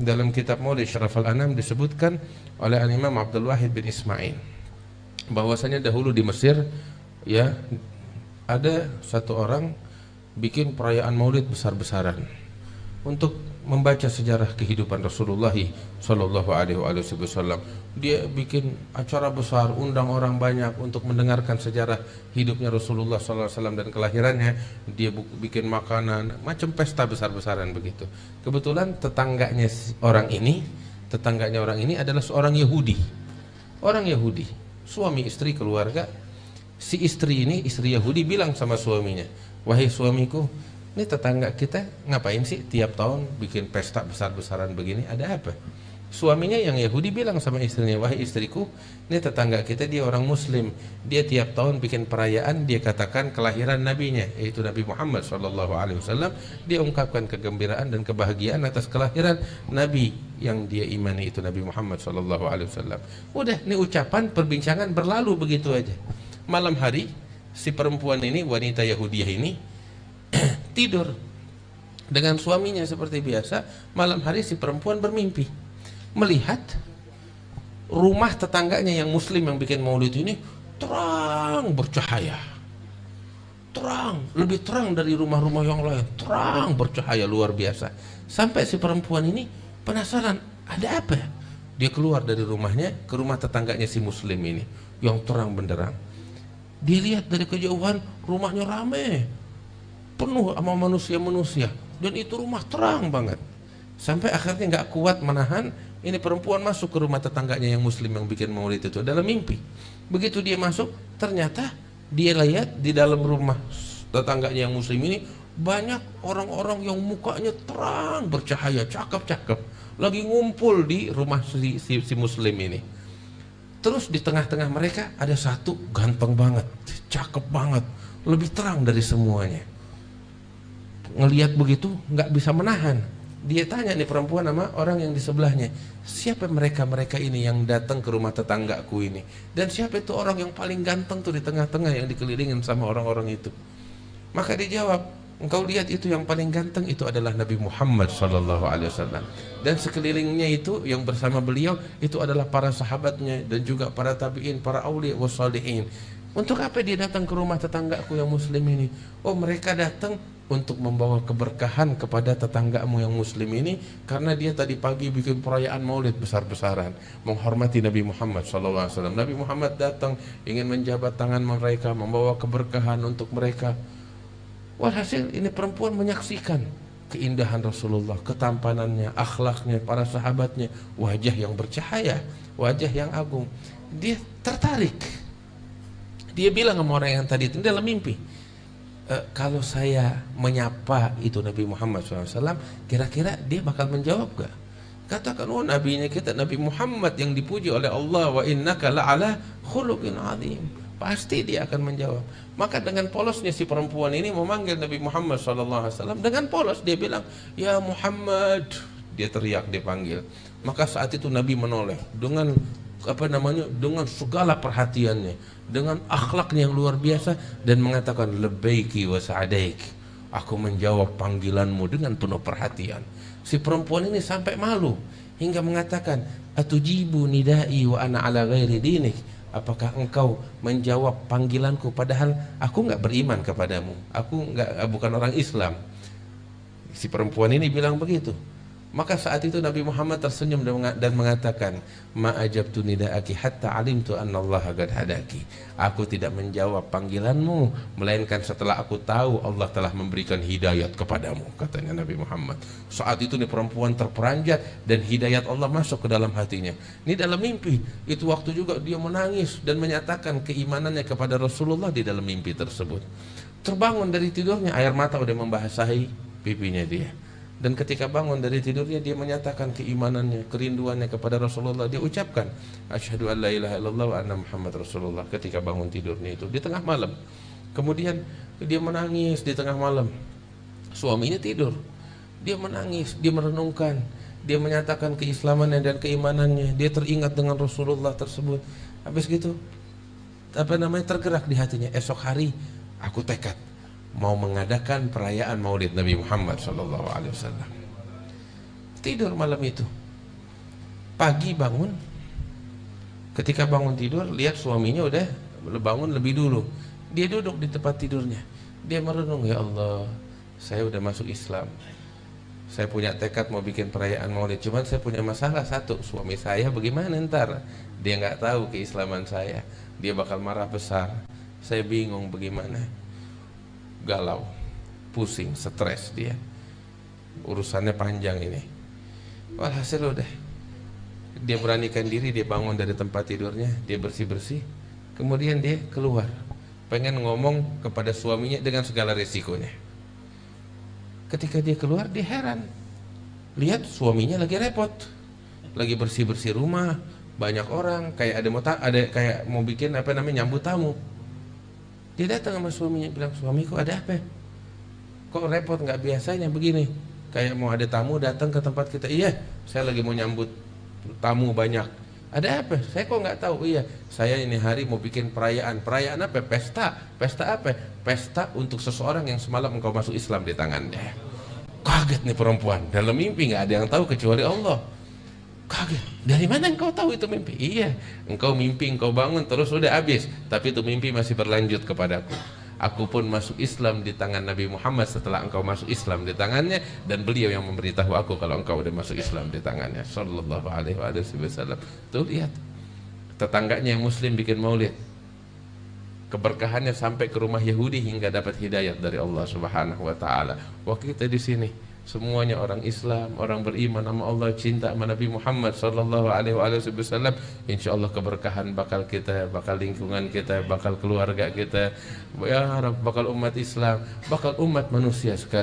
Dalam kitab Maulid Syarafal Anam disebutkan oleh Al-Imam Abdul Wahid bin Ismail bahwasanya dahulu di Mesir ya ada satu orang bikin perayaan Maulid besar-besaran untuk membaca sejarah kehidupan Rasulullah Shallallahu Alaihi Wasallam. Dia bikin acara besar, undang orang banyak untuk mendengarkan sejarah hidupnya Rasulullah Sallallahu Alaihi Wasallam dan kelahirannya. Dia bikin makanan, macam pesta besar-besaran begitu. Kebetulan tetangganya orang ini adalah seorang Yahudi. Orang Yahudi, suami istri keluarga. Si istri ini, istri Yahudi bilang sama suaminya, "Wahai suamiku, ini tetangga kita ngapain sih tiap tahun bikin pesta besar-besaran begini, ada apa?" Suaminya yang Yahudi bilang sama istrinya, "Wahai istriku, ini tetangga kita dia orang Muslim, dia tiap tahun bikin perayaan, dia katakan kelahiran nabinya, yaitu Nabi Muhammad SAW. Dia ungkapkan kegembiraan dan kebahagiaan atas kelahiran Nabi yang dia imani, itu Nabi Muhammad SAW. Udah, ini ucapan perbincangan berlalu begitu aja. Malam hari si perempuan ini, wanita Yahudiah ini tidur dengan suaminya seperti biasa. Malam hari si perempuan bermimpi melihat rumah tetangganya yang muslim yang bikin maulid ini terang bercahaya, terang, lebih terang dari rumah-rumah yang lain, terang bercahaya luar biasa. Sampai si perempuan ini penasaran, ada apa? Dia keluar dari rumahnya ke rumah tetangganya si muslim ini yang terang benderang. Dia lihat dari kejauhan rumahnya rame, penuh sama manusia-manusia, dan itu rumah terang banget. Sampai akhirnya nggak kuat menahan, ini perempuan masuk ke rumah tetangganya yang muslim yang bikin maulid itu dalam mimpi. Begitu dia masuk, ternyata dia lihat di dalam rumah tetangganya yang muslim ini banyak orang-orang yang mukanya terang bercahaya, cakep-cakep, lagi ngumpul di rumah si muslim ini. Terus di tengah-tengah mereka ada satu ganteng banget, cakep banget, lebih terang dari semuanya. Ngelihat begitu nggak bisa menahan. Dia tanya nih perempuan sama orang yang di sebelahnya, siapa mereka ini yang datang ke rumah tetanggaku ini, dan siapa itu orang yang paling ganteng tuh di tengah-tengah yang dikelilingin sama orang-orang itu. Maka dia jawab, engkau lihat itu yang paling ganteng itu adalah Nabi Muhammad SAW, dan sekelilingnya itu yang bersama beliau itu adalah para sahabatnya dan juga para tabi'in, para aulia wassalihin. Untuk apa dia datang ke rumah tetanggaku yang muslim ini? Oh, mereka datang untuk membawa keberkahan kepada tetanggamu yang muslim ini, karena dia tadi pagi bikin perayaan maulid besar-besaran menghormati Nabi Muhammad SAW. Nabi Muhammad datang ingin menjabat tangan mereka, membawa keberkahan untuk mereka. Walhasil ini perempuan menyaksikan keindahan Rasulullah, ketampanannya, akhlaknya, para sahabatnya, wajah yang bercahaya, wajah yang agung. Dia tertarik. Dia bilang sama orang yang tadi itu dalam mimpi, kalau saya menyapa itu Nabi Muhammad SAW, kira-kira dia bakal menjawab gak? Katakan, oh nabinya kita Nabi Muhammad yang dipuji oleh Allah, wa innaka la'ala khuluqin azim. Pasti dia akan menjawab. Maka dengan polosnya si perempuan ini memanggil Nabi Muhammad SAW. Dengan polos dia bilang, ya Muhammad. Dia teriak, dia panggil. Maka saat itu Nabi menoleh dengan dengan segala perhatiannya, dengan akhlaknya yang luar biasa, dan mengatakan, labbaiki wa sa'adaik, aku menjawab panggilanmu dengan penuh perhatian. Si perempuan ini sampai malu hingga mengatakan, atujibu nidai wa ana ala ghairi dinik, apakah engkau menjawab panggilanku padahal aku nggak beriman kepadamu, aku bukan orang Islam. Si perempuan ini bilang begitu. Maka saat itu Nabi Muhammad tersenyum dan mengatakan, ma ajabtu nida'aki hatta alimtu annallaha qad hadaki. Aku tidak menjawab panggilanmu melainkan setelah aku tahu Allah telah memberikan hidayat kepadamu, katanya Nabi Muhammad. Saat itu nih perempuan terperanjat dan hidayat Allah masuk ke dalam hatinya. Ini dalam mimpi. Itu waktu juga dia menangis dan menyatakan keimanannya kepada Rasulullah di dalam mimpi tersebut. Terbangun dari tidurnya, air mata udah membasahi pipinya dia. Dan ketika bangun dari tidurnya, dia menyatakan keimanannya, kerinduannya kepada Rasulullah. Dia ucapkan, asyhadu an la ilaha illallah wa anna Muhammad Rasulullah, ketika bangun tidurnya itu di tengah malam. Kemudian dia menangis di tengah malam. Suaminya tidur. Dia menangis, dia merenungkan, dia menyatakan keislamannya dan keimanannya. Dia teringat dengan Rasulullah tersebut. Habis gitu, tergerak di hatinya, esok hari aku tekad mau mengadakan perayaan maulid Nabi Muhammad SAW. tidur malam itu. Pagi bangun, ketika bangun tidur lihat suaminya udah bangun lebih dulu. Dia duduk di tempat tidurnya, dia merenung, ya Allah, saya udah masuk Islam, saya punya tekad mau bikin perayaan maulid, cuman saya punya masalah satu, suami saya bagaimana ntar, dia nggak tahu keislaman saya, dia bakal marah besar, saya bingung bagaimana, galau, pusing, stres dia, urusannya panjang ini. Walhasil udah, dia beranikan diri, dia bangun dari tempat tidurnya, dia bersih-bersih, kemudian dia keluar, pengen ngomong kepada suaminya dengan segala resikonya. Ketika dia keluar, dia heran, lihat suaminya lagi repot, lagi bersih-bersih rumah, banyak orang, kayak ada kayak mau bikin apa namanya, nyambut tamu. Dia datang sama suaminya, bilang, suamiku ada apa? Kok repot, nggak biasanya begini, kayak mau ada tamu datang ke tempat kita. Iya, saya lagi mau nyambut tamu banyak. Ada apa? Saya kok nggak tahu. Iya, saya ini hari mau bikin perayaan. Perayaan apa? Pesta. Pesta apa? Pesta untuk seseorang yang semalam engkau masuk Islam di tangannya. Kaget nih perempuan, dalam mimpi nggak ada yang tahu kecuali Allah. Kaget, dari mana engkau tahu itu mimpi? Iya, engkau mimpi, engkau bangun terus udah habis, tapi itu mimpi masih berlanjut kepadaku. Aku pun masuk Islam di tangan Nabi Muhammad setelah engkau masuk Islam di tangannya, dan beliau yang memberitahu aku kalau engkau udah masuk Islam di tangannya. Sallallahu alaihi wasallam. Tuh lihat, tetangganya yang Muslim bikin maulid, keberkahannya sampai ke rumah Yahudi hingga dapat hidayat dari Allah Subhanahu wa taala. Waktu kita di sini semuanya orang Islam, orang beriman sama Allah, cinta sama Nabi Muhammad sallallahu alaihi wasallam. Insyaallah keberkahan bakal kita, bakal lingkungan kita, bakal keluarga kita, ya Rabb, bakal umat Islam, bakal umat manusia sekali.